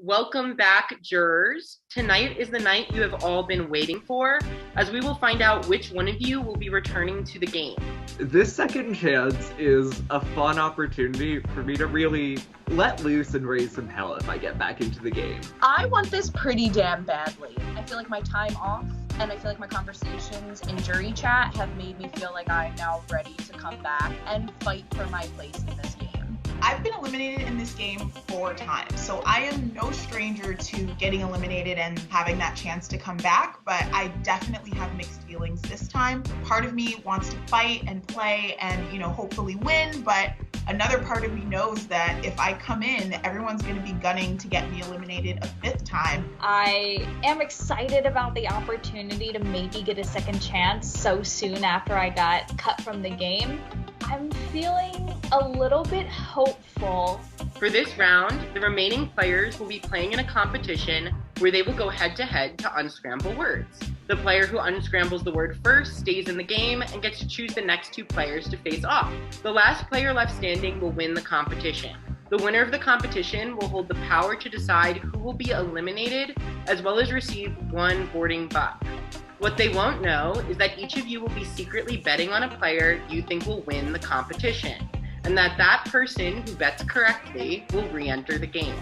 Welcome back, jurors. Tonight is the night you have all been waiting for, as we will find out which one of you will be returning to the game. This second chance is a fun opportunity for me to really let loose and raise some hell if I get back into the game. I want this pretty damn badly. I feel like my time off and I feel like my conversations in jury chat have made me feel like I'm now ready to come back and fight for my place in this game. I've been eliminated in this game 4 times, so I am no stranger to getting eliminated and having that chance to come back, but I definitely have mixed feelings this time. Part of me wants to fight and play and, hopefully win, but another part of me knows that if I come in, everyone's going to be gunning to get me eliminated a 5th time. I am excited about the opportunity to maybe get a second chance so soon after I got cut from the game. I'm feeling a little bit hopeful. For this round, the remaining players will be playing in a competition where they will go head-to-head to unscramble words. The player who unscrambles the word first stays in the game and gets to choose the next 2 players to face off. The last player left standing will win the competition. The winner of the competition will hold the power to decide who will be eliminated, as well as receive 1 boarding buck. What they won't know is that each of you will be secretly betting on a player you think will win the competition, and that person who bets correctly will re-enter the game.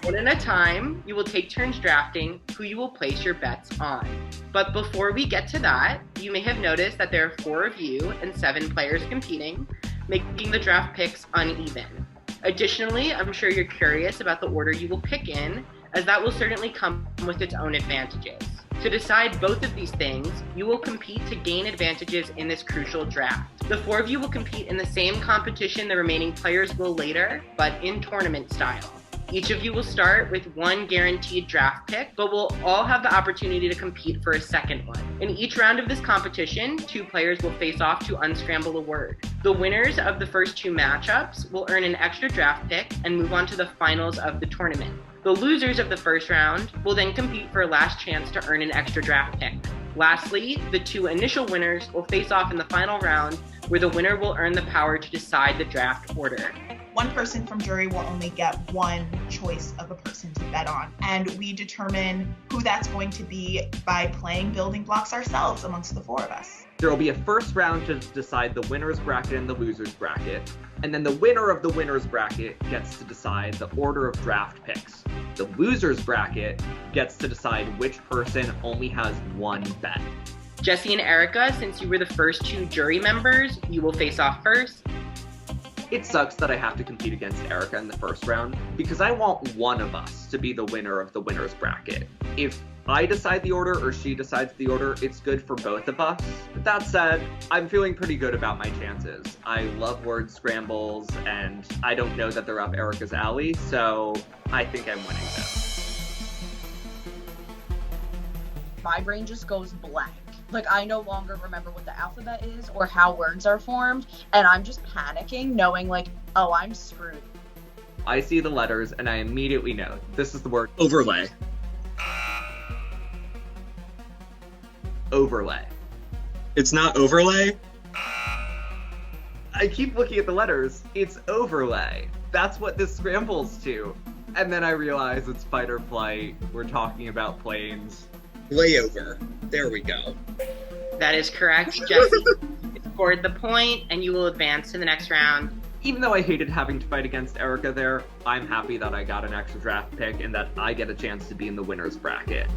One at a time, you will take turns drafting who you will place your bets on. But before we get to that, you may have noticed that there are 4 of you and 7 players competing, making the draft picks uneven. Additionally, I'm sure you're curious about the order you will pick in, as that will certainly come with its own advantages. To decide both of these things, you will compete to gain advantages in this crucial draft. The 4 of you will compete in the same competition the remaining players will later, but in tournament style. Each of you will start with 1 guaranteed draft pick, but will all have the opportunity to compete for a second one. In each round of this competition, 2 players will face off to unscramble a word. The winners of the first 2 matchups will earn an extra draft pick and move on to the finals of the tournament. The losers of the first round will then compete for a last chance to earn an extra draft pick. Lastly, the 2 initial winners will face off in the final round, where the winner will earn the power to decide the draft order. One person from jury will only get 1 choice of a person to bet on, and we determine who that's going to be by playing building blocks ourselves amongst the 4 of us. There will be a first round to decide the winner's bracket and the loser's bracket, and then the winner of the winner's bracket gets to decide the order of draft picks. The loser's bracket gets to decide which person only has 1 bet. Jesse and Erica, since you were the first 2 jury members, you will face off first. It sucks that I have to compete against Erica in the first round, because I want one of us to be the winner of the winner's bracket. If I decide the order or she decides the order, it's good for both of us. But that said, I'm feeling pretty good about my chances. I love word scrambles, and I don't know that they're up Erica's alley, so I think I'm winning this. My brain just goes blank. Like, I no longer remember what the alphabet is or how words are formed, and I'm just panicking, knowing oh, I'm screwed. I see the letters, and I immediately know this is the word overlay. Overlay. It's not overlay? I keep looking at the letters. It's overlay. That's what this scrambles to. And then I realize it's fight or flight. We're talking about planes. Layover. There we go. That is correct. Jesse scored the point, and you will advance to the next round. Even though I hated having to fight against Erica there, I'm happy that I got an extra draft pick and that I get a chance to be in the winner's bracket.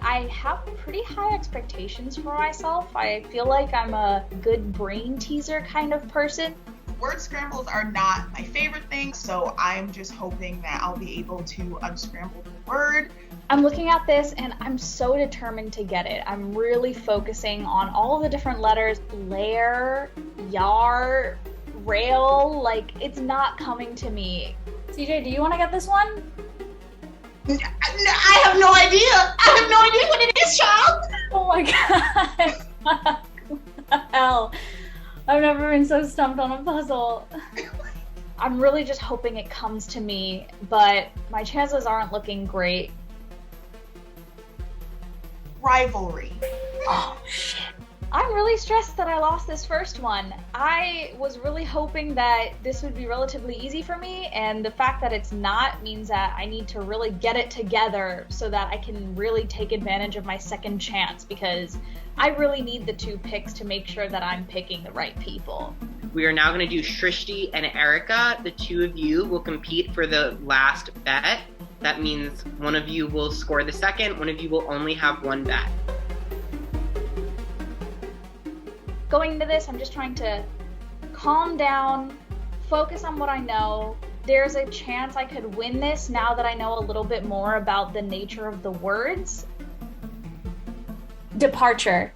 I have pretty high expectations for myself. I feel like I'm a good brain teaser kind of person. Word scrambles are not my favorite thing, so I'm just hoping that I'll be able to unscramble the word. I'm looking at this and I'm so determined to get it. I'm really focusing on all of the different letters. Lair, yar, rail, it's not coming to me. CJ, do you want to get this one? I have no idea. I have no idea what it is, child. Oh my god. What the hell? I've never been so stumped on a puzzle. I'm really just hoping it comes to me, but my chances aren't looking great. Rivalry. Oh, shit. I'm really stressed that I lost this first one. I was really hoping that this would be relatively easy for me, and the fact that it's not means that I need to really get it together so that I can really take advantage of my second chance, because I really need the 2 picks to make sure that I'm picking the right people. We are now going to do Shrishti and Erica. The 2 of you will compete for the last bet. That means one of you will score the second, one of you will only have 1 bet. Going into this, I'm just trying to calm down, focus on what I know. There's a chance I could win this now that I know a little bit more about the nature of the words. Departure.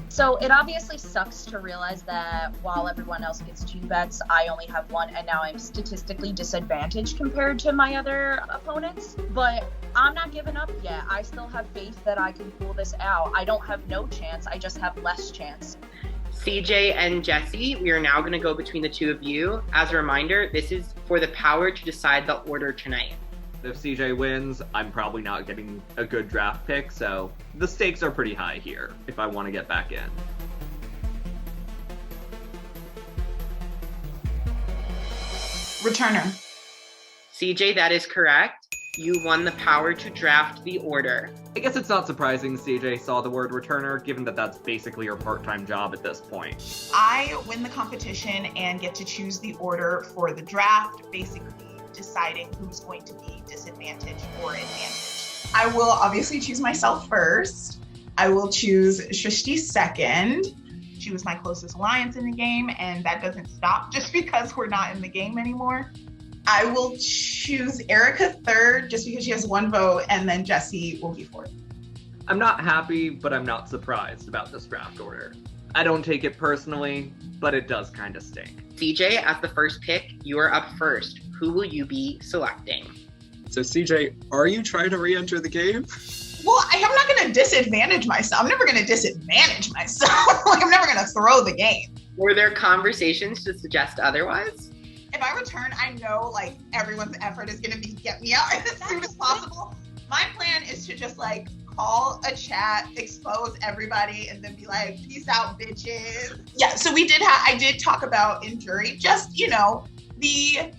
So it obviously sucks to realize that while everyone else gets 2 bets, I only have 1, and now I'm statistically disadvantaged compared to my other opponents. But I'm not giving up yet. I still have faith that I can pull this out. I don't have no chance, I just have less chance. CJ and Jesse, we are now going to go between the 2 of you. As a reminder, this is for the power to decide the order tonight. If CJ wins, I'm probably not getting a good draft pick, so the stakes are pretty high here if I want to get back in. Returner. CJ, that is correct. You won the power to draft the order. I guess it's not surprising CJ saw the word returner, given that that's basically her part-time job at this point. I win the competition and get to choose the order for the draft, basically deciding who's going to be disadvantaged or advantaged. I will obviously choose myself first. I will choose Shrishti second. She was my closest alliance in the game, and that doesn't stop just because we're not in the game anymore. I will choose Erica third just because she has 1 vote, and then Jesse will be fourth. I'm not happy, but I'm not surprised about this draft order. I don't take it personally, but it does kind of stink. CJ, as the first pick, you are up first. Who will you be selecting? So CJ, are you trying to re-enter the game? Well, I'm not going to disadvantage myself. I'm never going to disadvantage myself. Like, I'm never going to throw the game. Were there conversations to suggest otherwise? If I return, I know, like, everyone's effort is going to be get me out as soon as possible. My plan is to just, like, call a chat, expose everybody, and then be like, peace out, bitches. Yeah, so I did talk about in jury, just, you know, the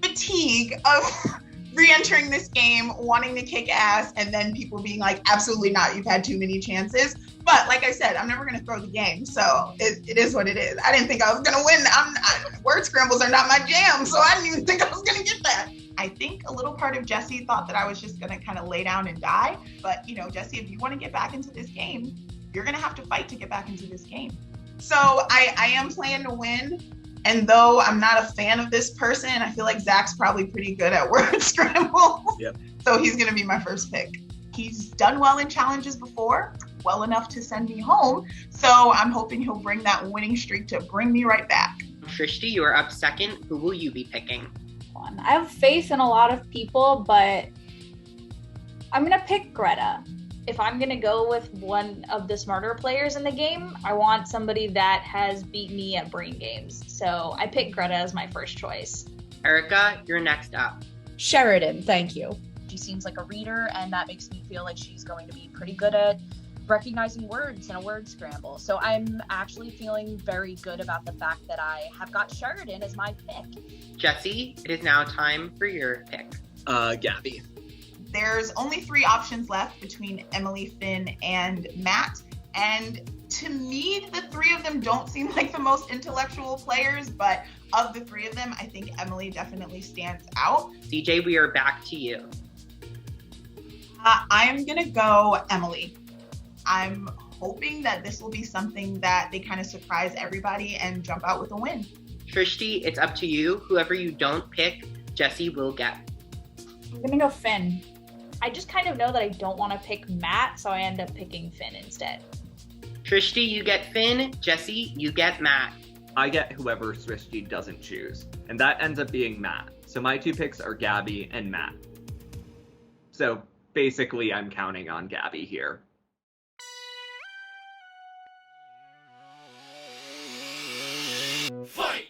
fatigue of re-entering this game, wanting to kick ass, and then people being like, absolutely not, you've had too many chances. But like I said, I'm never going to throw the game, so it is what it is. I didn't think I was going to win. Word scrambles are not my jam, so I didn't even think I was going to get that. I think a little part of Jesse thought that I was just going to kind of lay down and die. But, you know, Jesse, if you want to get back into this game, you're going to have to fight to get back into this game. So I am playing to win. And though I'm not a fan of this person, I feel like Zach's probably pretty good at word scrambles. Yep. So he's going to be my first pick. He's done well in challenges before, well enough to send me home. So I'm hoping he'll bring that winning streak to bring me right back. Shrishti, you are up second. Who will you be picking? I have faith in a lot of people, but I'm going to pick Greta. If I'm going to go with one of the smarter players in the game, I want somebody that has beat me at brain games. So I pick Greta as my first choice. Erica, you're next up. Sheridan, thank you. She seems like a reader, and that makes me feel like she's going to be pretty good at recognizing words in a word scramble. So I'm actually feeling very good about the fact that I have got Sheridan as my pick. Jesse, it is now time for your pick. Gabby. There's only 3 options left between Emily, Finn, and Matt. And to me, the 3 of them don't seem like the most intellectual players, but of the 3 of them, I think Emily definitely stands out. CJ, we are back to you. I'm gonna go Emily. I'm hoping that this will be something that they kind of surprise everybody and jump out with a win. Shrishti, it's up to you. Whoever you don't pick, Jesse will get. I'm going to go Finn. I just kind of know that I don't want to pick Matt, so I end up picking Finn instead. Shrishti, you get Finn. Jesse, you get Matt. I get whoever Srishti doesn't choose, and that ends up being Matt. So my 2 picks are Gabby and Matt. So basically, I'm counting on Gabby here. Fight!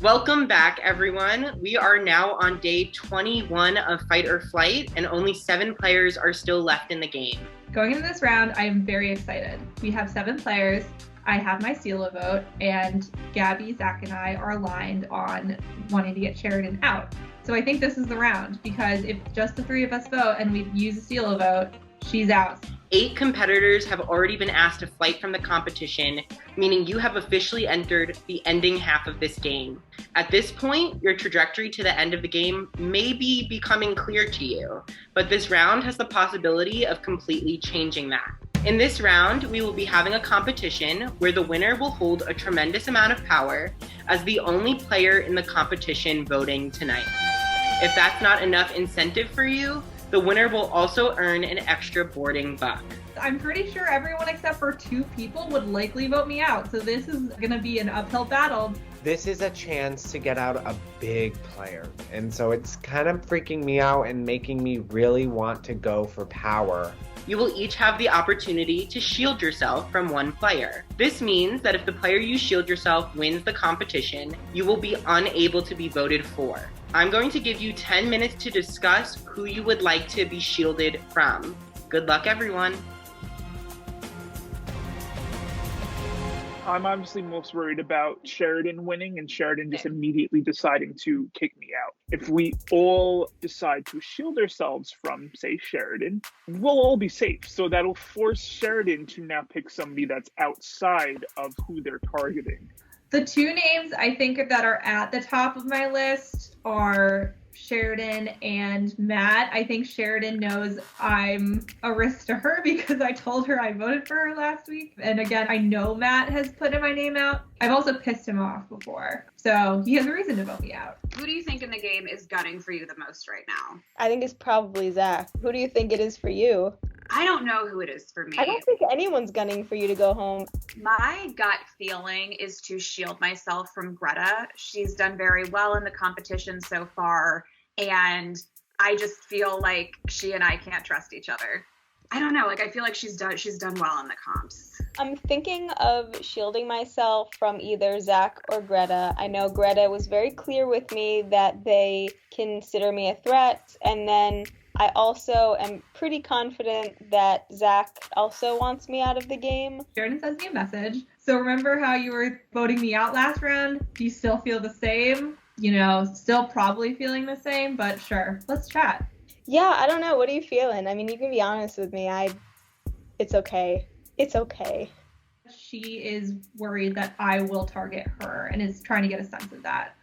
Welcome back, everyone. We are now on day 21 of Fight or Flight, and only 7 players are still left in the game. Going into this round, I am very excited. We have 7 players. I have my seal of vote, and Gabby, Zach, and I are aligned on wanting to get Sheridan out. So I think this is the round, because if just the 3 of us vote and we use a seal of vote, she's out. 8 competitors have already been asked to flight from the competition, meaning you have officially entered the ending half of this game. At this point, your trajectory to the end of the game may be becoming clear to you, but this round has the possibility of completely changing that. In this round, we will be having a competition where the winner will hold a tremendous amount of power as the only player in the competition voting tonight. If that's not enough incentive for you, the winner will also earn an extra boarding buck. I'm pretty sure everyone except for 2 people would likely vote me out, so this is going to be an uphill battle. This is a chance to get out a big player, and so it's kind of freaking me out and making me really want to go for power. You will each have the opportunity to shield yourself from one player. This means that if the player you shield yourself wins the competition, you will be unable to be voted for. I'm going to give you 10 minutes to discuss who you would like to be shielded from. Good luck, everyone. I'm obviously most worried about Sheridan winning and Sheridan just immediately deciding to kick me out. If we all decide to shield ourselves from, say, Sheridan, we'll all be safe. So that'll force Sheridan to now pick somebody that's outside of who they're targeting. The 2 names I think that are at the top of my list are Sheridan and Matt. I think Sheridan knows I'm a risk to her because I told her I voted for her last week. And again, I know Matt has put my name out. I've also pissed him off before, so he has a reason to vote me out. Who do you think in the game is gunning for you the most right now? I think it's probably Zach. Who do you think it is for you? I don't know who it is for me. I don't think anyone's gunning for you to go home. My gut feeling is to shield myself from Greta. She's done very well in the competition so far, and I just feel like she and I can't trust each other. I don't know, I feel like she's done well in the comps. I'm thinking of shielding myself from either Zach or Greta. I know Greta was very clear with me that they consider me a threat, and then I also am pretty confident that Zach also wants me out of the game. Sheridan sends me a message. So remember how you were voting me out last round? Do you still feel the same? Still probably feeling the same, but sure, let's chat. Yeah, I don't know. What are you feeling? I mean, you can be honest with me. It's okay. It's okay. She is worried that I will target her and is trying to get a sense of that.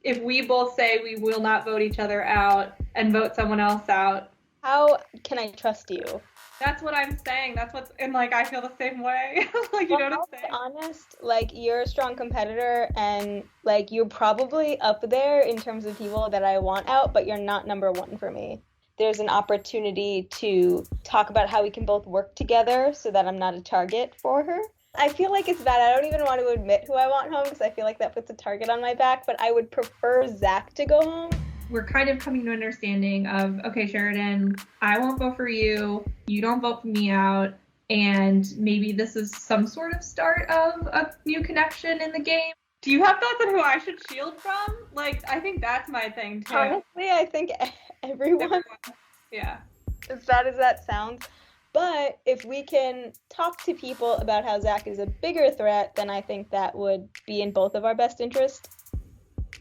If we both say we will not vote each other out and vote someone else out, how can I trust you? That's what I'm saying. And I feel the same way. You know what I'm saying? Honest, you're a strong competitor and you're probably up there in terms of people that I want out, but you're not number 1 for me. There's an opportunity to talk about how we can both work together so that I'm not a target for her. I feel like it's bad. I don't even want to admit who I want home because I feel like that puts a target on my back, but I would prefer Zach to go home. We're kind of coming to an understanding of, okay, Sheridan, I won't vote for you. You don't vote for me out. And maybe this is some sort of start of a new connection in the game. Do you have thoughts on who I should shield from? I think that's my thing, too. Honestly, I think everyone. Yeah. As bad as that sounds. But if we can talk to people about how Zach is a bigger threat, then I think that would be in both of our best interests.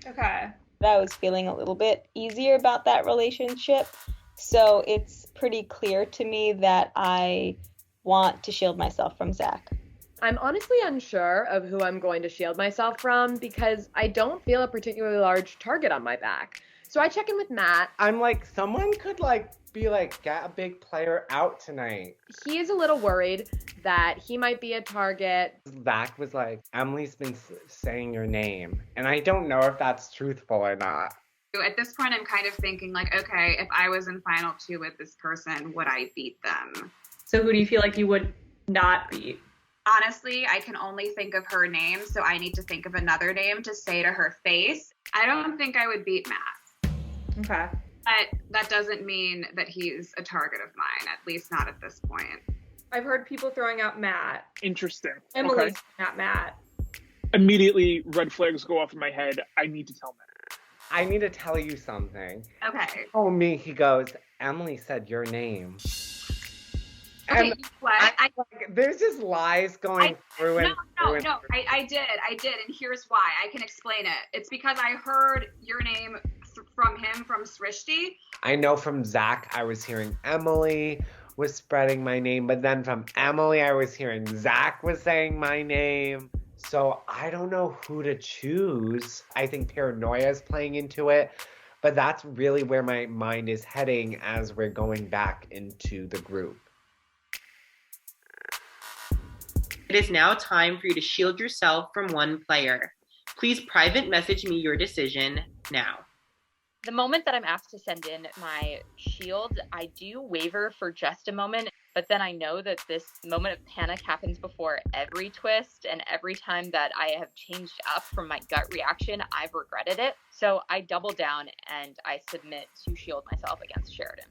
Okay. I was feeling a little bit easier about that relationship. So it's pretty clear to me that I want to shield myself from Zach. I'm honestly unsure of who I'm going to shield myself from because I don't feel a particularly large target on my back. So I check in with Matt. I'm someone could get a big player out tonight. He is a little worried that he might be a target. Zach was Emily's been saying your name, and I don't know if that's truthful or not. At this point, I'm kind of thinking okay, if I was in final 2 with this person, would I beat them? So who do you feel like you would not beat? Honestly, I can only think of her name, so I need to think of another name to say to her face. I don't think I would beat Matt. Okay. But that doesn't mean that he's a target of mine, at least not at this point. I've heard people throwing out Matt. Interesting. Emily's okay. not Matt. Immediately, red flags go off in my head. I need to tell Matt. I need to tell you something. Okay. Oh, me, he goes, Emily said your name. Okay, And what? there's just lies going through and through. No, I did, and here's why. I can explain it. It's because I heard your name from him, from Srishti. I know from Zach, I was hearing Emily was spreading my name, but then from Emily, I was hearing Zach was saying my name. So I don't know who to choose. I think paranoia is playing into it, but that's really where my mind is heading as we're going back into the group. It is now time for you to shield yourself from one player. Please private message me your decision now. The moment that I'm asked to send in my shield, I do waver for just a moment, but then I know that this moment of panic happens before every twist, and every time that I have changed up from my gut reaction, I've regretted it. So I double down and I submit to shield myself against Sheridan.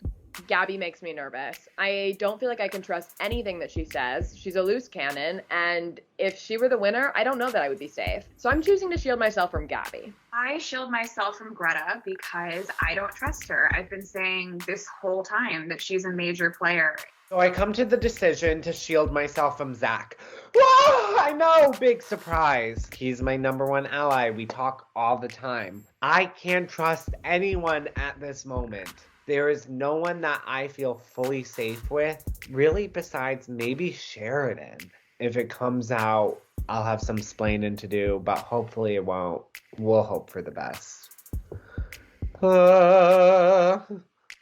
Gabby makes me nervous. I don't feel like I can trust anything that she says. She's a loose cannon, and if she were the winner, I don't know that I would be safe. So I'm choosing to shield myself from Gabby. I shield myself from Greta because I don't trust her. I've been saying this whole time that she's a major player. So I come to the decision to shield myself from Zach. Whoa, I know, big surprise. He's my number one ally. We talk all the time. I can't trust anyone at this moment. There is no one that I feel fully safe with, really, besides maybe Sheridan. If it comes out, I'll have some splaining to do, but hopefully it won't. We'll hope for the best.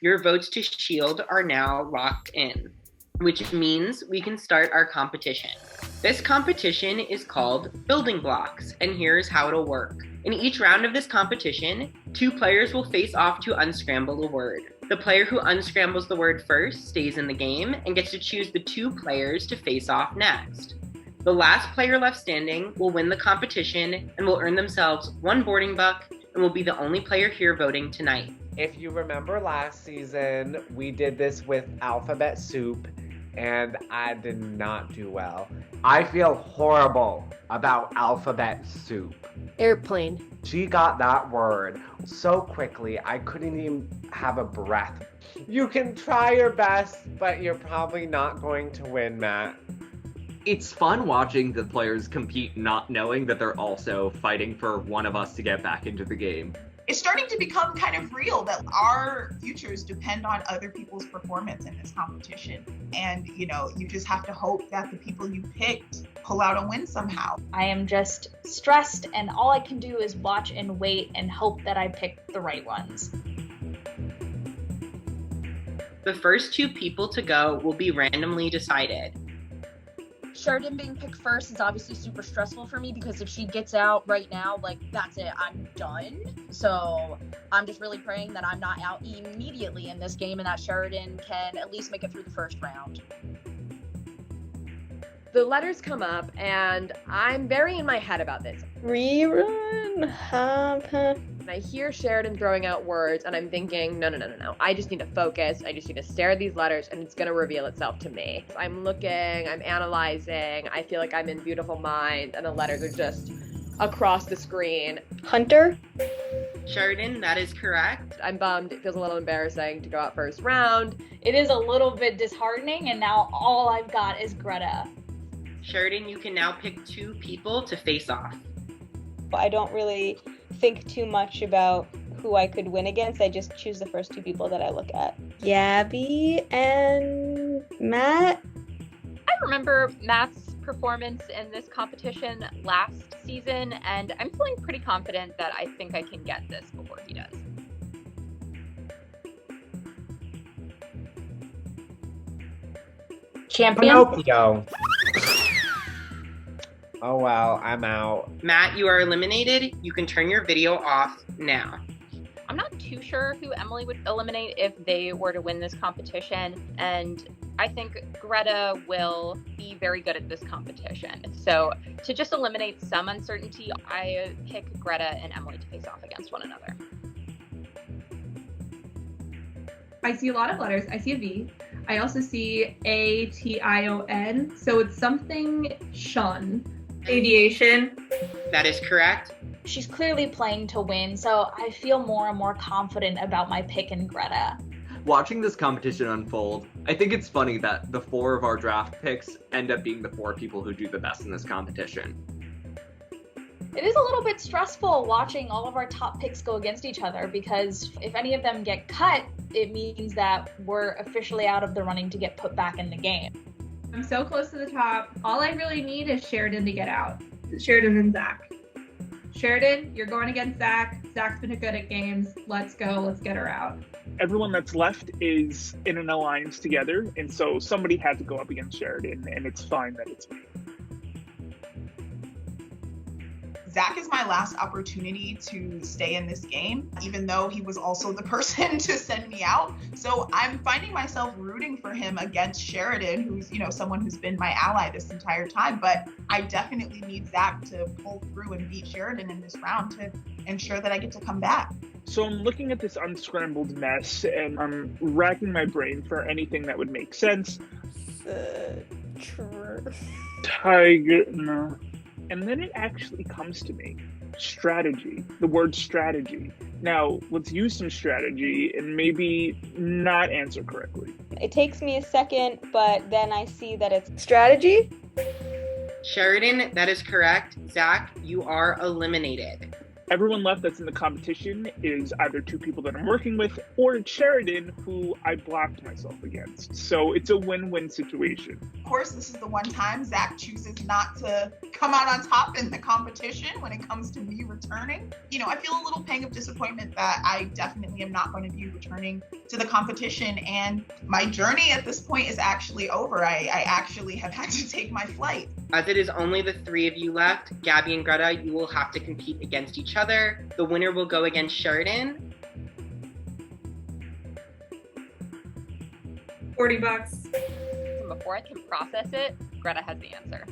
Your votes to shield are now locked in, which means we can start our competition. This competition is called Building Blocks, and here's how it'll work. In each round of this competition, 2 players will face off to unscramble a word. The player who unscrambles the word first stays in the game and gets to choose the 2 players to face off next. The last player left standing will win the competition and will earn themselves 1 boarding buck and will be the only player here voting tonight. If you remember last season, we did this with Alphabet Soup, and I did not do well. I feel horrible about Alphabet Soup. Airplane. She got that word so quickly, I couldn't even have a breath. You can try your best, but you're probably not going to win, Matt. It's fun watching the players compete not knowing that they're also fighting for one of us to get back into the game. It's starting to become kind of real that our futures depend on other people's performance in this competition. And, you just have to hope that the people you picked pull out a win somehow. I am just stressed, and all I can do is watch and wait and hope that I pick the right ones. The first 2 people to go will be randomly decided. Sheridan being picked first is obviously super stressful for me because if she gets out right now, that's it, I'm done. So I'm just really praying that I'm not out immediately in this game and that Sheridan can at least make it through the first round. The letters come up, and I'm very in my head about this. Rerun happen. And I hear Sheridan throwing out words, and I'm thinking, no. I just need to focus. I just need to stare at these letters, and it's going to reveal itself to me. I'm looking, I'm analyzing, I feel like I'm in beautiful mind, and the letters are just across the screen. Hunter? Sheridan, that is correct. I'm bummed. It feels a little embarrassing to go out first round. It is a little bit disheartening, and now all I've got is Greta. Sheridan, you can now pick 2 people to face off. I don't really think too much about who I could win against. I just choose the first 2 people that I look at. Gabby and Matt? I remember Matt's performance in this competition last season, and I'm feeling pretty confident that I think I can get this before he does. Champion? Pinocchio. Oh well, I'm out. Matt, you are eliminated. You can turn your video off now. I'm not too sure who Emily would eliminate if they were to win this competition, and I think Greta will be very good at this competition. So to just eliminate some uncertainty, I pick Greta and Emily to face off against one another. I see a lot of letters. I see a V. I also see A-T-I-O-N. So it's something shun. Aviation. That is correct. She's clearly playing to win, so I feel more and more confident about my pick in Greta. Watching this competition unfold, I think it's funny that the 4 of our draft picks end up being the 4 people who do the best in this competition. It is a little bit stressful watching all of our top picks go against each other because if any of them get cut, it means that we're officially out of the running to get put back in the game. I'm so close to the top. All I really need is Sheridan to get out. Sheridan and Zach. Sheridan, you're going against Zach. Zach's been good at games. Let's go. Let's get her out. Everyone that's left is in an alliance together, and so somebody had to go up against Sheridan, and it's fine that it's me. Zach is my last opportunity to stay in this game, even though he was also the person to send me out. So I'm finding myself rooting for him against Sheridan, who's, someone who's been my ally this entire time. But I definitely need Zach to pull through and beat Sheridan in this round to ensure that I get to come back. So I'm looking at this unscrambled mess, and I'm racking my brain for anything that would make sense. Tiger, no. And then it actually comes to me. Strategy. The word strategy. Now, let's use some strategy and maybe not answer correctly. It takes me a second, but then I see that it's strategy. Sheridan, that is correct. Zach, you are eliminated. Everyone left that's in the competition is either 2 people that I'm working with or Sheridan, who I blocked myself against. So it's a win-win situation. Of course, this is the one time Zach chooses not to come out on top in the competition when it comes to me returning. I feel a little pang of disappointment that I definitely am not going to be returning to the competition, and my journey at this point is actually over. I actually have had to take my flight. As it is only the 3 of you left, Gabby and Greta, you will have to compete against each other. The winner will go against Sheridan. $40. Before I can process it, Greta has the answer.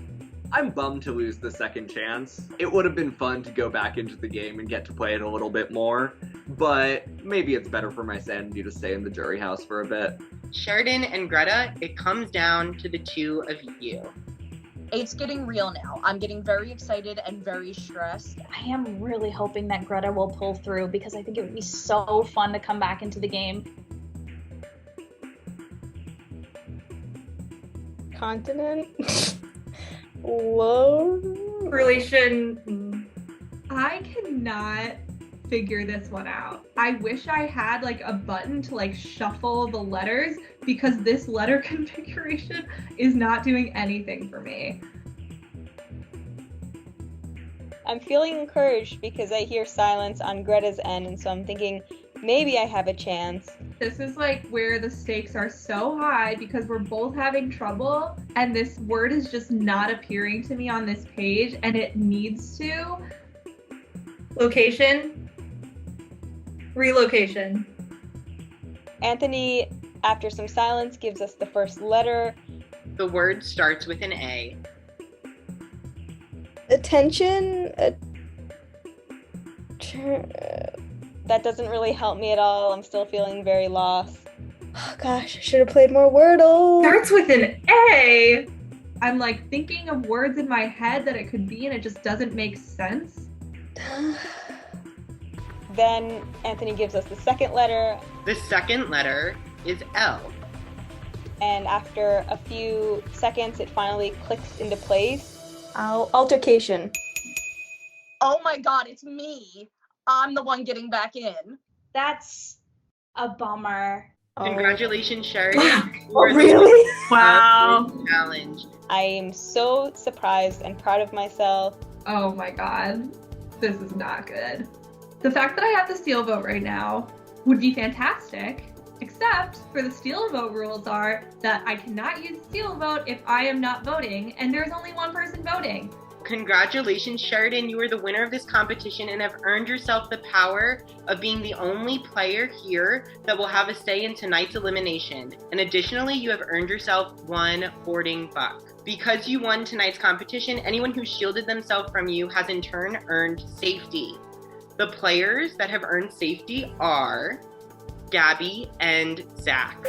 I'm bummed to lose the second chance. It would have been fun to go back into the game and get to play it a little bit more, but maybe it's better for my sanity to stay in the jury house for a bit. Sheridan and Greta, it comes down to the 2 of you. It's getting real now. I'm getting very excited and very stressed. I am really hoping that Greta will pull through because I think it would be so fun to come back into the game. Continent. Low relation. I cannot figure this one out. I wish I had a button to shuffle the letters because this letter configuration is not doing anything for me. I'm feeling encouraged because I hear silence on Greta's end, and so I'm thinking maybe I have a chance. This is where the stakes are so high because we're both having trouble and this word is just not appearing to me on this page, and it needs to. Location. Relocation. Anthony, after some silence, gives us the first letter. The word starts with an A. Attention. That doesn't really help me at all. I'm still feeling very lost. Oh gosh, I should have played more Wordle. Starts with an A. I'm thinking of words in my head that it could be, and it just doesn't make sense. Then Anthony gives us the second letter. The second letter is L. And after a few seconds, it finally clicks into place. Altercation. Oh my god, it's me. I'm the one getting back in. That's a bummer. Congratulations, Sheridan. Really? Wow. Challenge. I am so surprised and proud of myself. Oh my god. This is not good. The fact that I have the steal vote right now would be fantastic, except for the steal vote rules are that I cannot use steal vote if I am not voting, and there's only one person voting. Congratulations, Sheridan. You are the winner of this competition and have earned yourself the power of being the only player here that will have a say in tonight's elimination. And additionally, you have earned yourself one hoarding buck. Because you won tonight's competition, anyone who shielded themselves from you has in turn earned safety. The players that have earned safety are Gabby and Zach.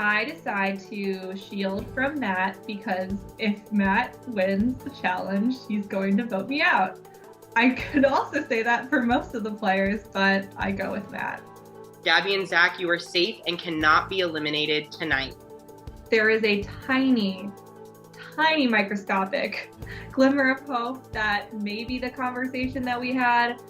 I decide to shield from Matt because if Matt wins the challenge, he's going to vote me out. I could also say that for most of the players, but I go with Matt. Gabby and Zach, you are safe and cannot be eliminated tonight. There is a tiny microscopic glimmer of hope that maybe the conversation that we had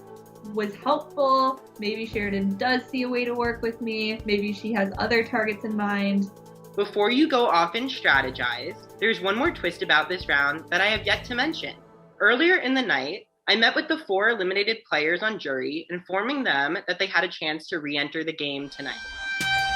was helpful. Maybe Sheridan does see a way to work with me. Maybe she has other targets in mind. Before you go off and strategize, there's one more twist about this round that I have yet to mention. Earlier in the night, I met with the 4 eliminated players on jury, informing them that they had a chance to re-enter the game tonight.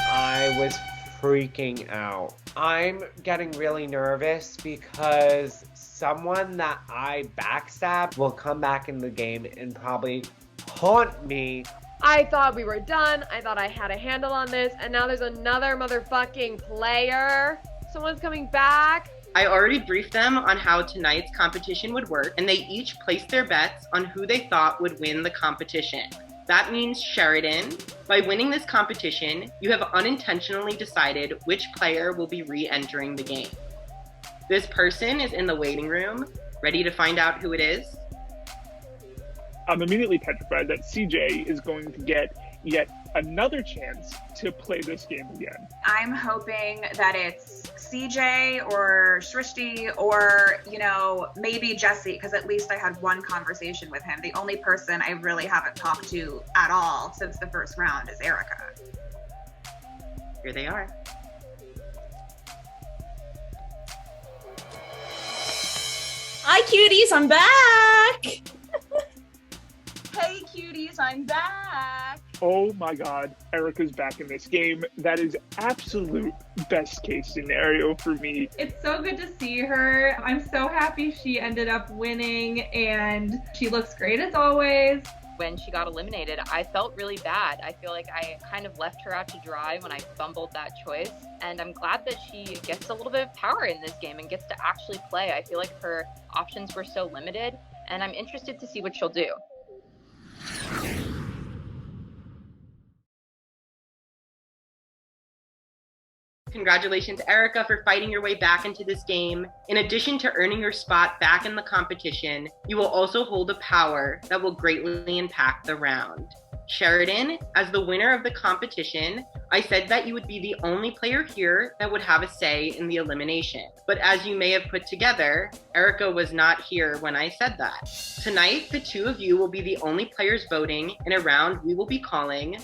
I was freaking out. I'm getting really nervous because someone that I backstab will come back in the game and probably haunt me. I thought we were done. I thought I had a handle on this, and now there's another motherfucking player. Someone's coming back. I already briefed them on how tonight's competition would work, and they each placed their bets on who they thought would win the competition. That means Sheridan. By winning this competition, you have unintentionally decided which player will be re-entering the game. This person is in the waiting room, ready to find out who it is. I'm immediately petrified that CJ is going to get yet another chance to play this game again. I'm hoping that it's CJ or Shrishti or, maybe Jesse, because at least I had one conversation with him. The only person I really haven't talked to at all since the first round is Erica. Here they are. Hi, cuties, I'm back. Hey, cuties, I'm back. Oh my god, Erica's back in this game. That is absolute best case scenario for me. It's so good to see her. I'm so happy she ended up winning, and she looks great as always. When she got eliminated, I felt really bad. I feel like I kind of left her out to dry when I fumbled that choice. And I'm glad that she gets a little bit of power in this game and gets to actually play. I feel like her options were so limited, and I'm interested to see what she'll do. Congratulations, Erica, for fighting your way back into this game. In addition to earning your spot back in the competition, you will also hold a power that will greatly impact the round. Sheridan, as the winner of the competition, I said that you would be the only player here that would have a say in the elimination. But as you may have put together, Erica was not here when I said that. Tonight, the two of you will be the only players voting in a round we will be calling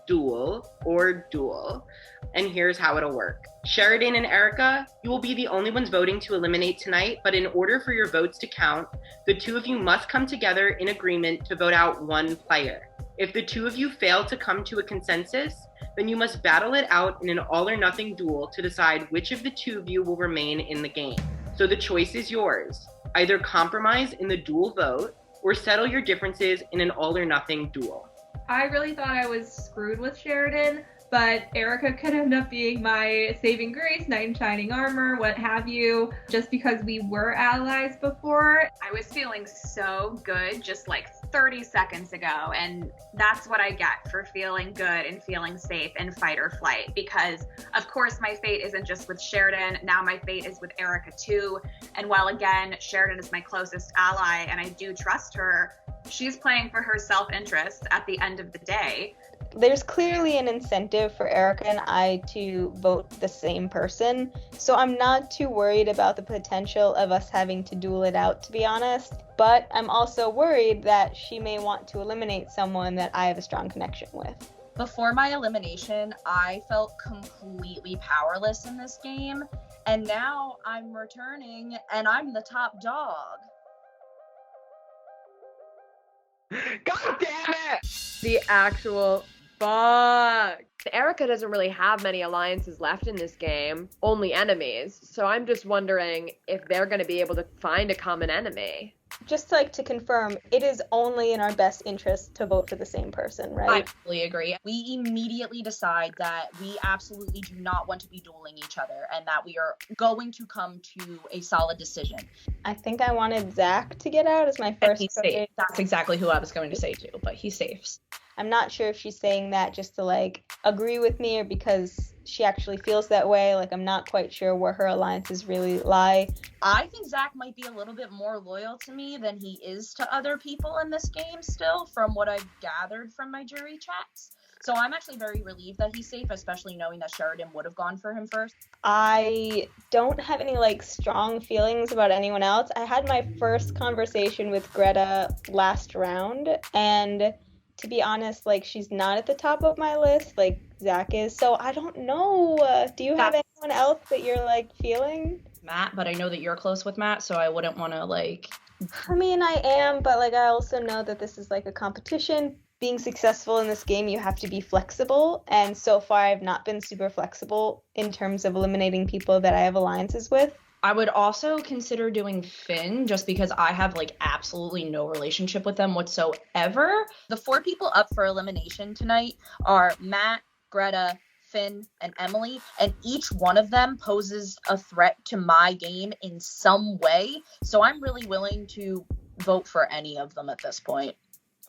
Duel or Duel. And here's how it'll work. Sheridan and Erica, you will be the only ones voting to eliminate tonight, but in order for your votes to count, the two of you must come together in agreement to vote out one player. If the two of you fail to come to a consensus, then you must battle it out in an all or nothing duel to decide which of the two of you will remain in the game. So the choice is yours. Either compromise in the duel vote or settle your differences in an all or nothing duel. I really thought I was screwed with Sheridan, but Erica could end up being my saving grace, knight in shining armor, what have you, just because we were allies before. I was feeling so good just like 30 seconds ago, and that's what I get for feeling good and feeling safe in fight or flight, because of course my fate isn't just with Sheridan, now my fate is with Erica too. And while again, Sheridan is my closest ally and I do trust her, she's playing for her self-interest at the end of the day. There's clearly an incentive for Erica and I to vote the same person, so I'm not too worried about the potential of us having to duel it out, to be honest. But I'm also worried that she may want to eliminate someone that I have a strong connection with. Before my elimination, I felt completely powerless in this game, and now I'm returning and I'm the top dog. God damn it! The actual fuck. Erica doesn't really have many alliances left in this game, only enemies. So I'm just wondering if they're going to be able to find a common enemy. Just like to confirm, it is only in our best interest to vote for the same person, right? I fully agree. We immediately decide that we absolutely do not want to be dueling each other and that we are going to come to a solid decision. I think I wanted Zach to get out as my first safe. That's exactly who I was going to say too, but he's safe. I'm not sure if she's saying that just to agree with me or because she actually feels that way. Like, I'm not quite sure where her alliances really lie. I think Zach might be a little bit more loyal to me than he is to other people in this game still, from what I've gathered from my jury chats. So I'm actually very relieved that he's safe, especially knowing that Sheridan would have gone for him first. I don't have any like strong feelings about anyone else. I had my first conversation with Greta last round, and to be honest, like, she's not at the top of my list like Zach is. So I don't know. Do you have anyone else that you're like feeling? Matt, but I know that you're close with Matt, so I wouldn't want to like. I mean, I am, but like, I also know that this is like a competition. Being successful in this game, you have to be flexible, and so far I've not been super flexible in terms of eliminating people that I have alliances with. I would also consider doing Finn, just because I have like absolutely no relationship with them whatsoever. The 4 people up for elimination tonight are Matt, Greta, Finn, and Emily, and each one of them poses a threat to my game in some way, so I'm really willing to vote for any of them at this point.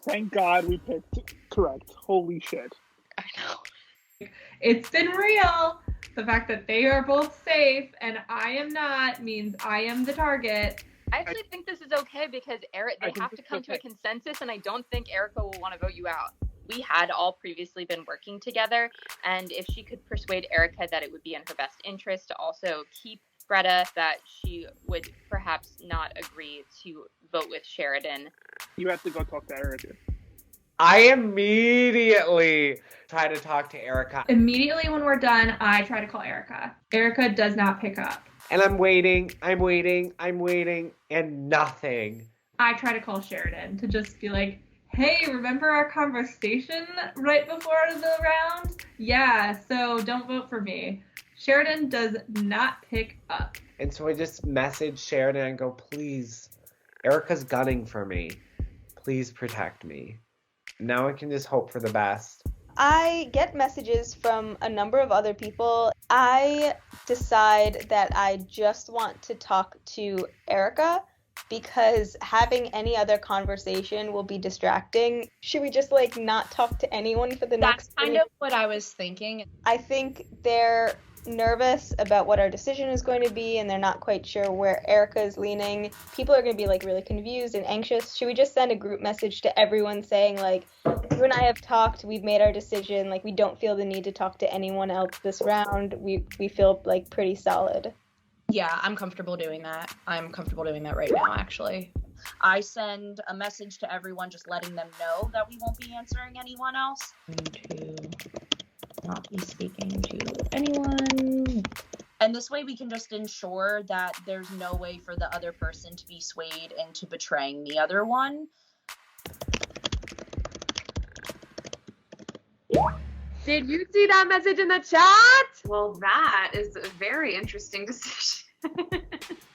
Thank God we picked correct. Holy shit. I know. It's been real. The fact that they are both safe and I am not means I am the target. I actually think this is okay because they have to come to a consensus, and I don't think Erica will want to vote you out. We had all previously been working together, and if she could persuade Erica that it would be in her best interest to also keep Greta, that she would perhaps not agree to vote with Sheridan. You have to go talk to Erica. I immediately try to talk to Erica. Immediately when we're done, I try to call Erica. Erica does not pick up. And I'm waiting, and nothing. I try to call Sheridan to just be like, hey, remember our conversation right before the round? Yeah, so don't vote for me. Sheridan does not pick up. And so I just message Sheridan and go, please, Erica's gunning for me. Please protect me. Now I can just hope for the best. I get messages from a number of other people. I decide that I just want to talk to Erica because having any other conversation will be distracting. Should we just like not talk to anyone for the next? That's kind of what I was thinking. I think they're nervous about what our decision is going to be, and they're not quite sure where Erica is leaning. People are going to be like really confused and anxious. Should we just send a group message to everyone saying like, you and I have talked, we've made our decision, like we don't feel the need to talk to anyone else this round. We feel like pretty solid. Yeah, I'm comfortable doing that. I'm comfortable doing that right now, actually. I send a message to everyone just letting them know that we won't be answering anyone else. To not be speaking to anyone. And this way we can just ensure that there's no way for the other person to be swayed into betraying the other one. Did you see that message in the chat? Well, that is a very interesting decision.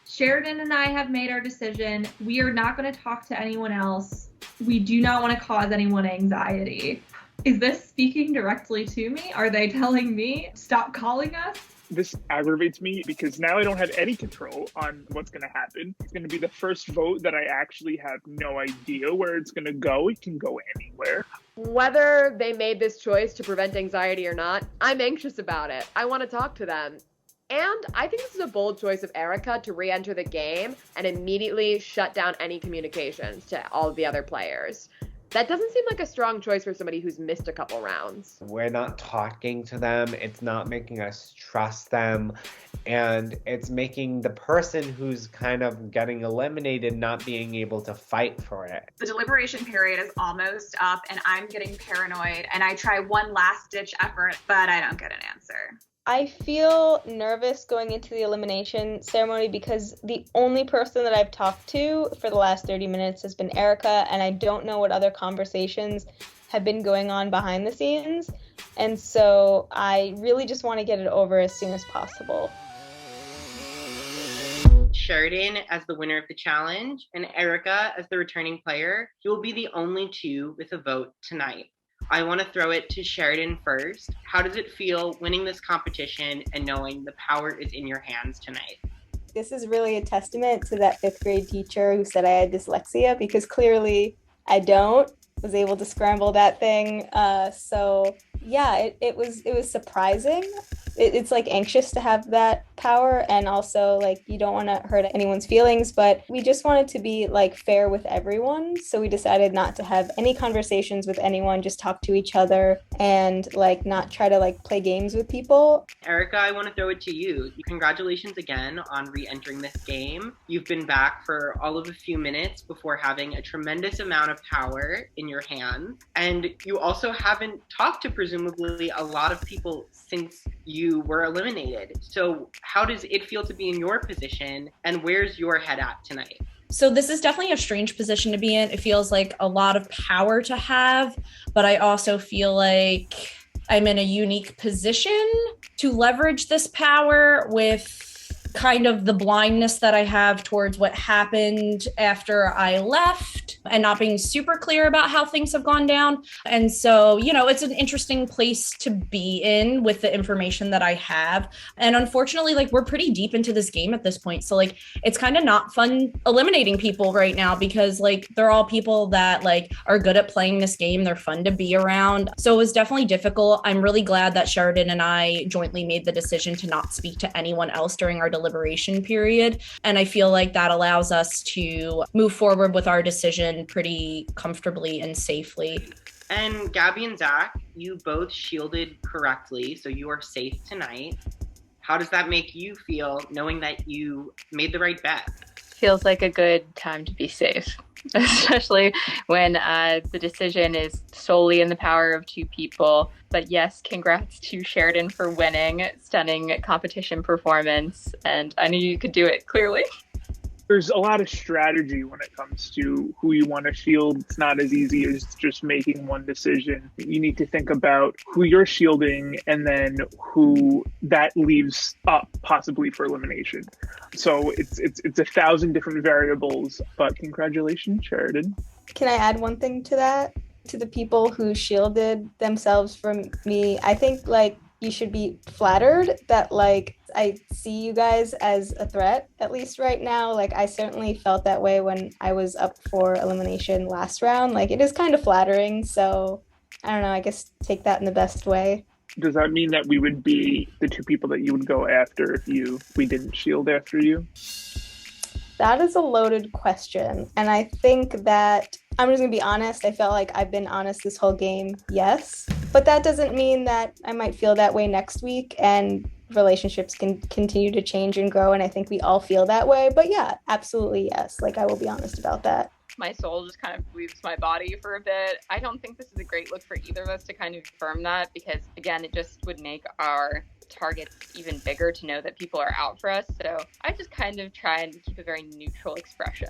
Sheridan and I have made our decision. We are not going to talk to anyone else. We do not want to cause anyone anxiety. Is this speaking directly to me? Are they telling me stop calling us? This aggravates me because now I don't have any control on what's going to happen. It's going to be the first vote that I actually have no idea where it's going to go. It can go anywhere. Whether they made this choice to prevent anxiety or not, I'm anxious about it. I want to talk to them. And I think this is a bold choice of Erica to re-enter the game and immediately shut down any communications to all of the other players. That doesn't seem like a strong choice for somebody who's missed a couple rounds. We're not talking to them. It's not making us trust them. And it's making the person who's kind of getting eliminated not being able to fight for it. The deliberation period is almost up and I'm getting paranoid and I try one last ditch effort, but I don't get an answer. I feel nervous going into the elimination ceremony because the only person that I've talked to for the last 30 minutes has been Erica, and I don't know what other conversations have been going on behind the scenes. And so I really just want to get it over as soon as possible. Sheridan as the winner of the challenge and Erica as the returning player, you will be the only two with a vote tonight. I want to throw it to Sheridan first. How does it feel winning this competition and knowing the power is in your hands tonight? This is really a testament to that 5th grade teacher who said I had dyslexia, because clearly I don't. Was able to scramble that thing. So yeah, it was surprising, it's like anxious to have that power, and also like you don't want to hurt anyone's feelings, but we just wanted to be like fair with everyone, so we decided not to have any conversations with anyone, just talk to each other and like not try to like play games with people. Erica, I want to throw it to you. Congratulations again on re-entering this game. You've been back for all of a few minutes before having a tremendous amount of power in your hands, and you also haven't talked to presumably a lot of people since you were eliminated. So how does it feel to be in your position, and where's your head at tonight? So this is definitely a strange position to be in. It feels like a lot of power to have, but I also feel like I'm in a unique position to leverage this power with kind of the blindness that I have towards what happened after I left and not being super clear about how things have gone down. And so, you know, it's an interesting place to be in with the information that I have. And unfortunately, like, we're pretty deep into this game at this point. So like, it's kind of not fun eliminating people right now because like, they're all people that like are good at playing this game. They're fun to be around. So it was definitely difficult. I'm really glad that Sheridan and I jointly made the decision to not speak to anyone else during our deliberation period. And I feel like that allows us to move forward with our decision pretty comfortably and safely. And Gabby and Zach, you both shielded correctly, so you are safe tonight. How does that make you feel knowing that you made the right bet? Feels like a good time to be safe, especially when the decision is solely in the power of two people. But yes, congrats to Sheridan for winning. Stunning competition performance. And I knew you could do it, clearly. There's a lot of strategy when it comes to who you want to shield. It's not as easy as just making one decision. You need to think about who you're shielding and then who that leaves up possibly for elimination. So it's 1,000 different variables, but congratulations, Sheridan. Can I add one thing to that? To the people who shielded themselves from me, I think like you should be flattered that like I see you guys as a threat, at least right now. Like I certainly felt that way when I was up for elimination last round. Like it is kind of flattering. So I don't know, I guess take that in the best way. Does that mean that we would be the two people that you would go after if we didn't shield after you? That is a loaded question. And I think that I'm just going to be honest. I felt like I've been honest this whole game. Yes. But that doesn't mean that I might feel that way next week, and relationships can continue to change and grow. And I think we all feel that way. But yeah, absolutely. Yes. Like I will be honest about that. My soul just kind of leaves my body for a bit. I don't think this is a great look for either of us to kind of confirm that, because again, it just would make our targets even bigger to know that people are out for us. So I just kind of try and keep a very neutral expression.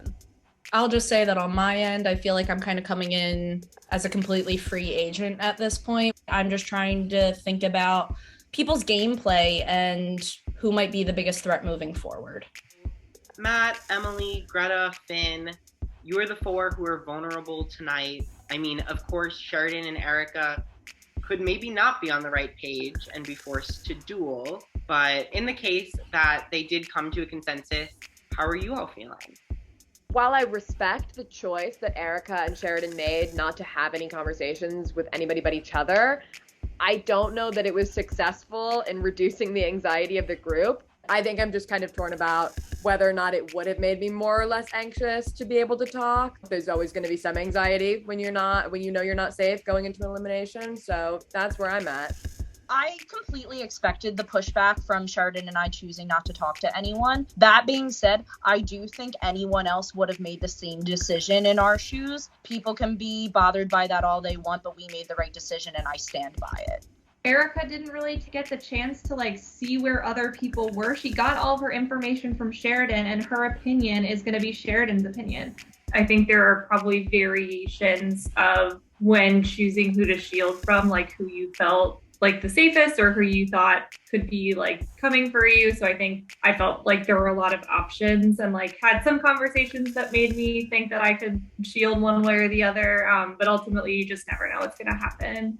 I'll just say that on my end, I feel like I'm kind of coming in as a completely free agent at this point. I'm just trying to think about people's gameplay and who might be the biggest threat moving forward. Matt, Emily, Greta, Finn, you are the four who are vulnerable tonight. I mean, of course, Sheridan and Erica could maybe not be on the right page and be forced to duel, but in the case that they did come to a consensus, how are you all feeling? While I respect the choice that Erica and Sheridan made not to have any conversations with anybody but each other, I don't know that it was successful in reducing the anxiety of the group. I think I'm just kind of torn about whether or not it would have made me more or less anxious to be able to talk. There's always going to be some anxiety when you know you're not safe going into an elimination. So that's where I'm at. I completely expected the pushback from Sheridan and I choosing not to talk to anyone. That being said, I do think anyone else would have made the same decision in our shoes. People can be bothered by that all they want, but we made the right decision and I stand by it. Erica didn't really get the chance to like see where other people were. She got all of her information from Sheridan, and her opinion is going to be Sheridan's opinion. I think there are probably variations of when choosing who to shield from, like who you felt like the safest or who you thought could be like coming for you. So I think I felt like there were a lot of options and like had some conversations that made me think that I could shield one way or the other. But ultimately you just never know what's going to happen.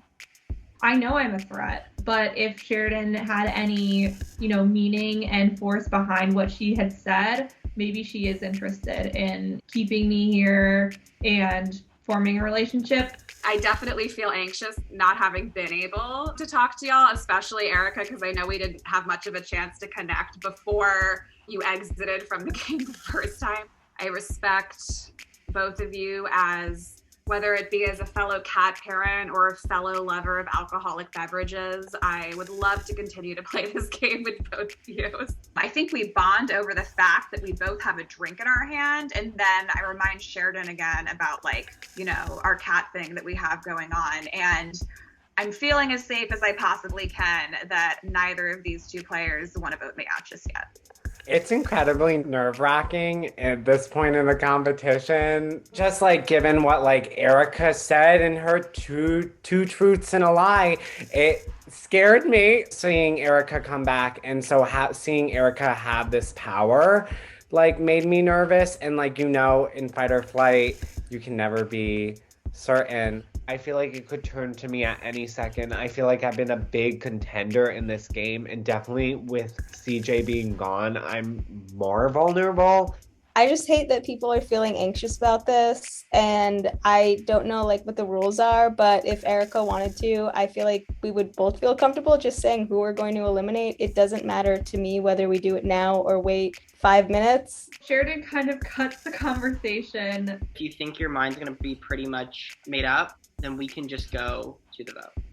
I know I'm a threat, but if Sheridan had any, meaning and force behind what she had said, maybe she is interested in keeping me here and forming a relationship. I definitely feel anxious not having been able to talk to y'all, especially Erica, because I know we didn't have much of a chance to connect before you exited from the game the first time. I respect both of you as, whether it be as a fellow cat parent or a fellow lover of alcoholic beverages. I would love to continue to play this game with both of you. I think we bond over the fact that we both have a drink in our hand, and then I remind Sheridan again about, like, you know, our cat thing that we have going on. And I'm feeling as safe as I possibly can that neither of these two players want to vote me out just yet. It's incredibly nerve-wracking at this point in the competition. Just like given what like Erica said in her two truths and a lie, it scared me seeing Erica come back, and so seeing Erica have this power like made me nervous. And like, you know, in fight or flight, you can never be certain. I feel like it could turn to me at any second. I feel like I've been a big contender in this game, and definitely with CJ being gone, I'm more vulnerable. I just hate that people are feeling anxious about this, and I don't know like what the rules are, but if Erica wanted to, I feel like we would both feel comfortable just saying who we're going to eliminate. It doesn't matter to me whether we do it now or wait 5 minutes. Sheridan kind of cuts the conversation. If you think your mind's going to be pretty much made up, then we can just go to the vote.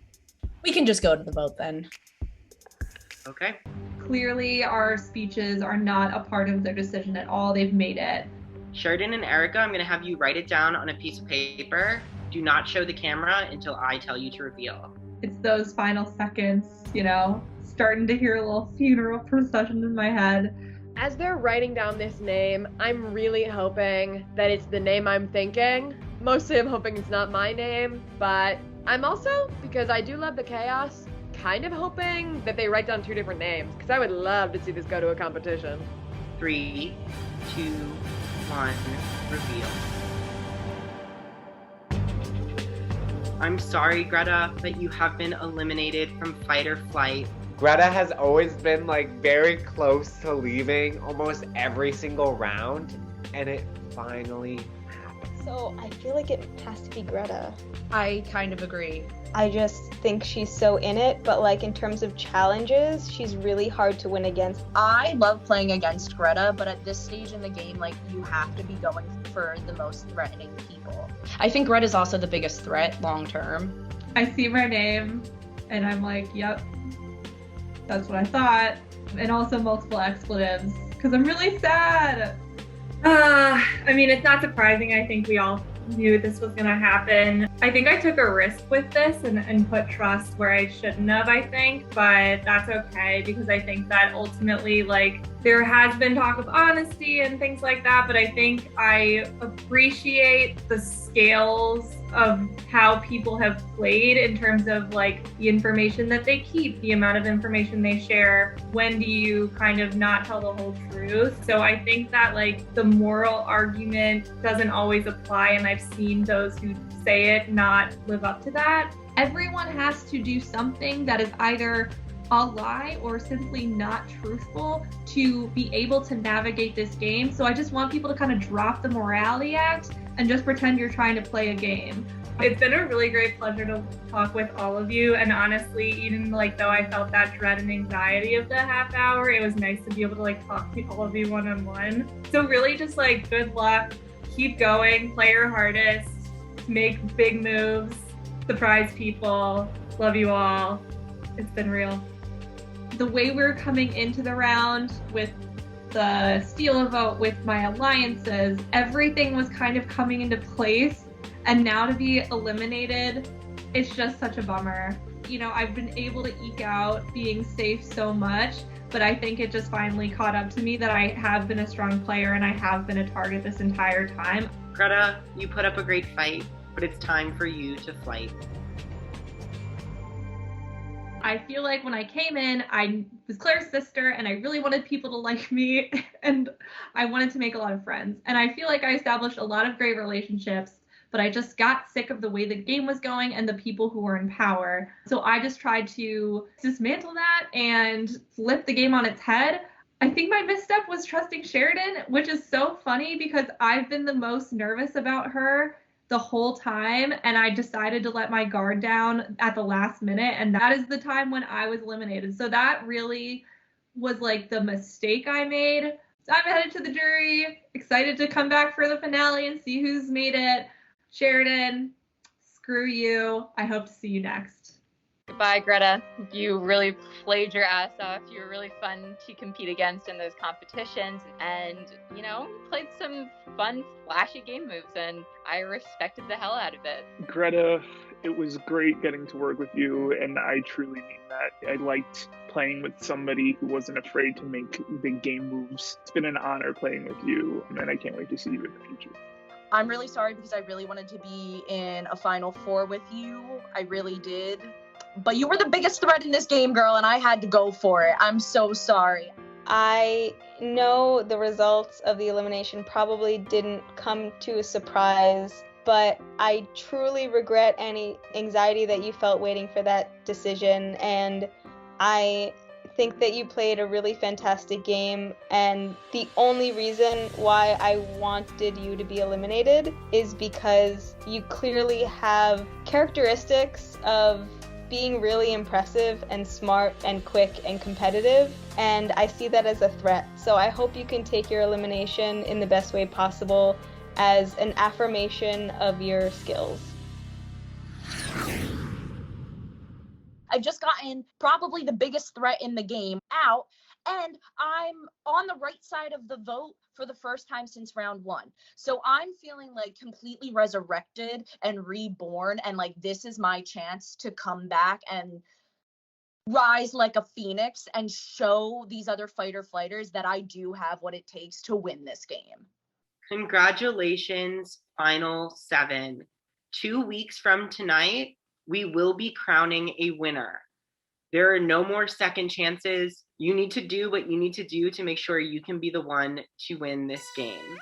We can just go to the vote then. Okay. Clearly, our speeches are not a part of their decision at all. They've made it. Sheridan and Erica, I'm going to have you write it down on a piece of paper. Do not show the camera until I tell you to reveal. It's those final seconds, you know, starting to hear a little funeral procession in my head. As they're writing down this name, I'm really hoping that it's the name I'm thinking. Mostly I'm hoping it's not my name, but I'm also, because I do love the chaos, kind of hoping that they write down 2 different names, because I would love to see this go to a competition. 3, 2, 1, reveal. I'm sorry, Greta, that you have been eliminated from fight or flight. Greta has always been like very close to leaving almost every single round, and it finally happened. So I feel like it has to be Greta. I kind of agree. I just think she's so in it, but like in terms of challenges, she's really hard to win against. I love playing against Greta, but at this stage in the game, like, you have to be going for the most threatening people. I think Greta's also the biggest threat long term. I see my name and I'm like, yep, that's what I thought. And also multiple expletives, because I'm really sad. I mean, it's not surprising. I think we all knew this was going to happen. I think I took a risk with this and put trust where I shouldn't have, I think, but that's okay, because I think that ultimately, like, there has been talk of honesty and things like that, but I think I appreciate the scales of how people have played in terms of like the information that they keep, the amount of information they share. When do you kind of not tell the whole truth? So I think that like the moral argument doesn't always apply, and I've seen those who say it not live up to that. Everyone has to do something that is either a lie or simply not truthful to be able to navigate this game. So I just want people to kind of drop the morality act and just pretend you're trying to play a game. It's been a really great pleasure to talk with all of you, and honestly, even like though I felt that dread and anxiety of the half hour, it was nice to be able to like talk to all of you one-on-one. So really just like good luck, keep going, play your hardest, make big moves, surprise people, love you all. It's been real. The way we're coming into the round with the steal a vote with my alliances, everything was kind of coming into place, and now to be eliminated, it's just such a bummer. You know, I've been able to eke out being safe so much, but I think it just finally caught up to me that I have been a strong player and I have been a target this entire time. Greta, you put up a great fight, but it's time for you to flight. I feel like when I came in, I was Claire's sister and I really wanted people to like me and I wanted to make a lot of friends. And I feel like I established a lot of great relationships, but I just got sick of the way the game was going and the people who were in power. So I just tried to dismantle that and flip the game on its head. I think my misstep was trusting Sheridan, which is so funny because I've been the most nervous about her the whole time, and I decided to let my guard down at the last minute, and that is the time when I was eliminated. So that really was like the mistake I made. So I'm headed to the jury, excited to come back for the finale and see who's made it. Sheridan, screw you. I hope to see you next. Goodbye, Greta. You really played your ass off. You were really fun to compete against in those competitions, and, you know, played some fun, flashy game moves, and I respected the hell out of it. Greta, it was great getting to work with you, and I truly mean that. I liked playing with somebody who wasn't afraid to make big game moves. It's been an honor playing with you, and I can't wait to see you in the future. I'm really sorry because I really wanted to be in a Final Four with you. I really did. But you were the biggest threat in this game, girl, and I had to go for it. I'm so sorry. I know the results of the elimination probably didn't come to a surprise, but I truly regret any anxiety that you felt waiting for that decision, and I think that you played a really fantastic game, and the only reason why I wanted you to be eliminated is because you clearly have characteristics of being really impressive and smart and quick and competitive, and I see that as a threat. So I hope you can take your elimination in the best way possible as an affirmation of your skills. I've just gotten probably the biggest threat in the game out, and I'm on the right side of the vote for the first time since round 1. So I'm feeling like completely resurrected and reborn, and like this is my chance to come back and rise like a phoenix and show these other fighters that I do have what it takes to win this game. Congratulations, Final 7. 2 weeks from tonight, we will be crowning a winner. There are no more second chances. You need to do what you need to do to make sure you can be the one to win this game.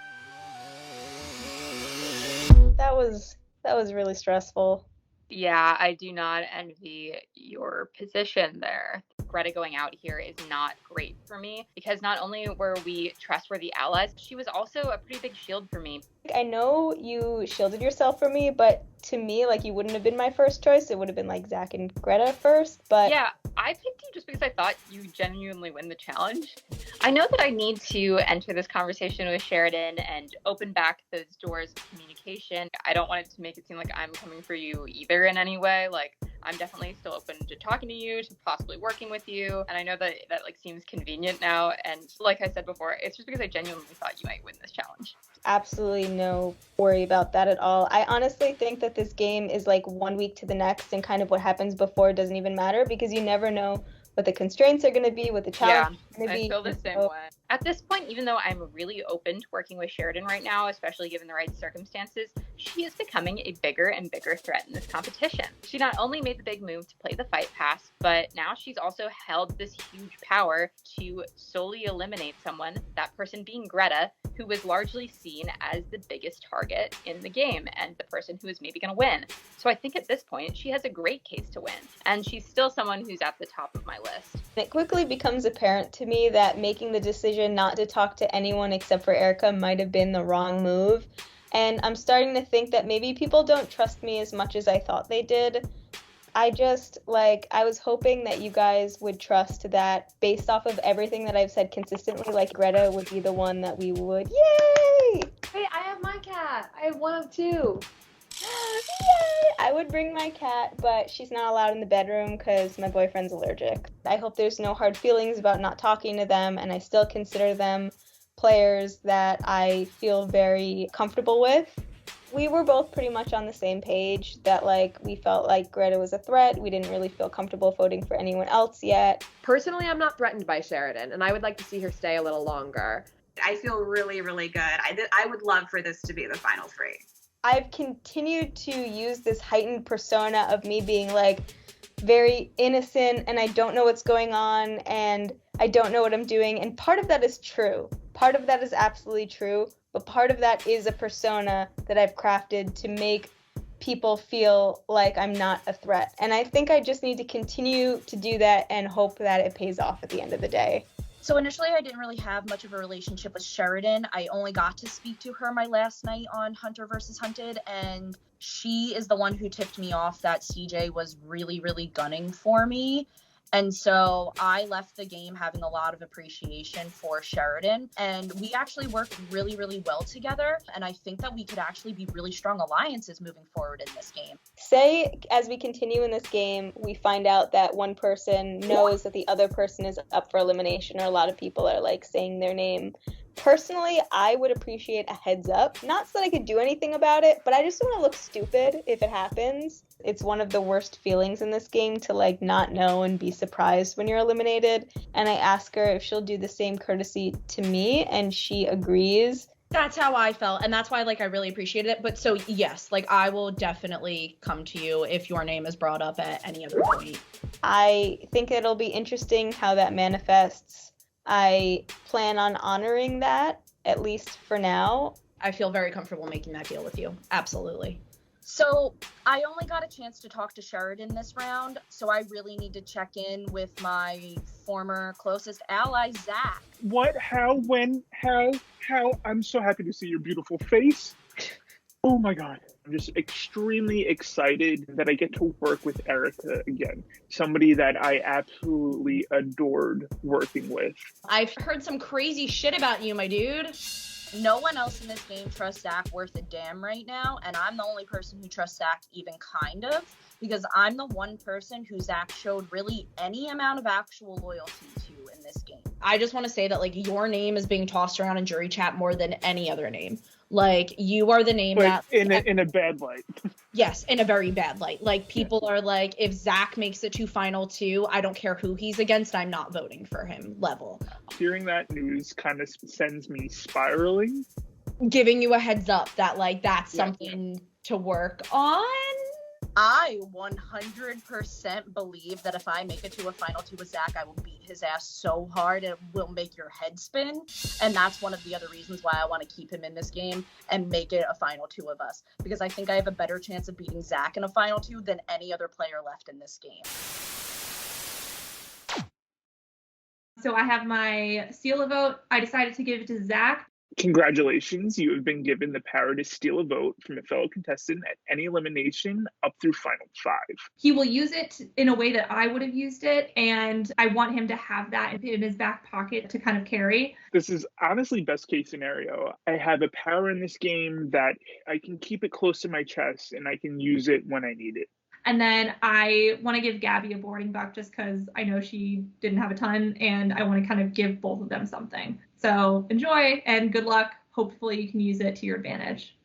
That was really stressful. Yeah, I do not envy your position there. Greta going out here is not great for me because not only were we trustworthy allies, she was also a pretty big shield for me. I know you shielded yourself for me, but to me, like, you wouldn't have been my first choice. It would have been like Zach and Greta first, but yeah, I picked you just because I thought you genuinely win the challenge. I know that I need to enter this conversation with Sheridan and open back those doors of communication. I don't want it to make it seem like I'm coming for you either in any way. Like, I'm definitely still open to talking to you, to possibly working with you. And I know that like seems convenient now. And like I said before, it's just because I genuinely thought you might win this challenge. Absolutely no worry about that at all. I honestly think that this game is like 1 week to the next, and kind of what happens before doesn't even matter because you never know what the constraints are going to be, what the challenge is going to be. I feel the same way. At this point, even though I'm really open to working with Sheridan right now, especially given the right circumstances, she is becoming a bigger and bigger threat in this competition. She not only made the big move to play the fight pass, but now she's also held this huge power to solely eliminate someone, that person being Greta, who was largely seen as the biggest target in the game and the person who is maybe going to win. So I think at this point, she has a great case to win, and she's still someone who's at the top of my list. It quickly becomes apparent to me that making the decision not to talk to anyone except for Erica might have been the wrong move. And I'm starting to think that maybe people don't trust me as much as I thought they did. I was hoping that you guys would trust that based off of everything that I've said consistently, like Greta would be the one that we would. Yay! Hey, I have my cat. I have one of two. Yay! I would bring my cat, but she's not allowed in the bedroom because my boyfriend's allergic. I hope there's no hard feelings about not talking to them, and I still consider them players that I feel very comfortable with. We were both pretty much on the same page that, like, we felt like Greta was a threat. We didn't really feel comfortable voting for anyone else yet. Personally, I'm not threatened by Sheridan, and I would like to see her stay a little longer. I feel really, really good. I would love for this to be the final 3. I've continued to use this heightened persona of me being, like, very innocent, and I don't know what's going on, and I don't know what I'm doing, and part of that is true. Part of that is absolutely true, but part of that is a persona that I've crafted to make people feel like I'm not a threat. And I think I just need to continue to do that and hope that it pays off at the end of the day. So initially, I didn't really have much of a relationship with Sheridan. I only got to speak to her my last night on Hunter vs. Hunted, and she is the one who tipped me off that CJ was really, really gunning for me. And so I left the game having a lot of appreciation for Sheridan, and we actually worked really, really well together. And I think that we could actually be really strong alliances moving forward in this game. Say, as we continue in this game, we find out that one person knows that the other person is up for elimination, or a lot of people are like saying their name. Personally, I would appreciate a heads up. Not so that I could do anything about it, but I just want to look stupid if it happens. It's one of the worst feelings in this game to like not know and be surprised when you're eliminated. And I ask her if she'll do the same courtesy to me, and she agrees. That's how I felt, and that's why like I really appreciated it. But so yes, like I will definitely come to you if your name is brought up at any other point. I think it'll be interesting how that manifests. I plan on honoring that, at least for now. I feel very comfortable making that deal with you. Absolutely. So I only got a chance to talk to Sheridan this round, so I really need to check in with my former closest ally, Zach. What? How? When? How? I'm so happy to see your beautiful face. Oh my god. I'm just extremely excited that I get to work with Erica again. Somebody that I absolutely adored working with. I've heard some crazy shit about you, my dude. No one else in this game trusts Zach worth a damn right now, and I'm the only person who trusts Zach even kind of, because I'm the one person who Zach showed really any amount of actual loyalty to in this game. I just want to say that like your name is being tossed around in jury chat more than any other name. Like you are the name But that in a bad light. Yes, in a very bad light. Like people are like, if Zach makes it to final 2, I don't care who he's against, I'm not voting for him level. Hearing that news kind of sends me spiraling. Giving you a heads up that like that's something to work on. I 100% believe that if I make it to a final 2 with Zach, I will beat his ass so hard it will make your head spin. And that's one of the other reasons why I want to keep him in this game and make it a final 2 of us. Because I think I have a better chance of beating Zach in a final 2 than any other player left in this game. So I have my seal a vote. I decided to give it to Zach. Congratulations, you have been given the power to steal a vote from a fellow contestant at any elimination up through final 5. He will use it in a way that I would have used it, and I want him to have that in his back pocket to kind of carry. This is honestly best case scenario. I have a power in this game that I can keep it close to my chest and I can use it when I need it. And then I want to give Gabby a boarding buck just because I know she didn't have a ton, and I want to kind of give both of them something. So enjoy and good luck. Hopefully you can use it to your advantage.